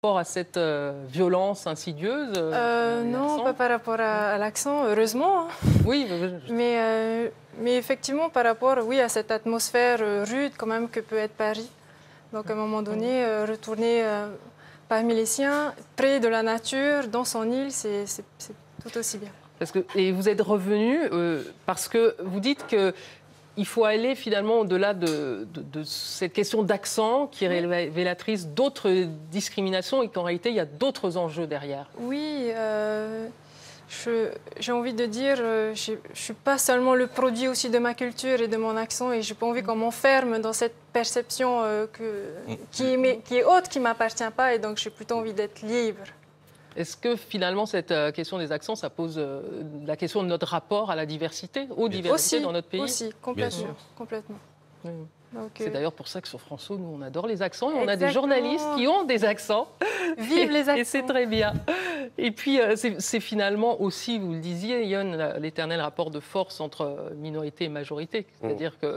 rapport à cette violence insidieuse Non, pas par rapport à l'accent, heureusement. Hein. Oui, mais effectivement, par rapport à cette atmosphère rude quand même que peut être Paris. Donc à un moment donné, retourner parmi les siens, près de la nature, dans son île, c'est tout aussi bien. Et vous êtes revenu parce que vous dites que il faut aller finalement au-delà de cette question d'accent qui est révélatrice d'autres discriminations et qu'en réalité, il y a d'autres enjeux derrière. Oui, j'ai envie de dire, je ne suis pas seulement le produit aussi de ma culture et de mon accent et je n'ai pas envie qu'on m'enferme dans cette perception qui est haute, qui ne m'appartient pas et donc j'ai plutôt envie d'être libre. Est-ce que finalement cette question des accents, ça pose la question de notre rapport à la diversité, aux diversités dans notre pays? Aussi, complètement. Complètement. Oui. Donc, c'est d'ailleurs pour ça que sur France O, nous, on adore les accents et on exactement. a des journalistes qui ont des accents. Vive les accents. Et c'est très bien. Et puis, c'est finalement aussi, vous le disiez, Yon, l'éternel rapport de force entre minorité et majorité. C'est-à-dire que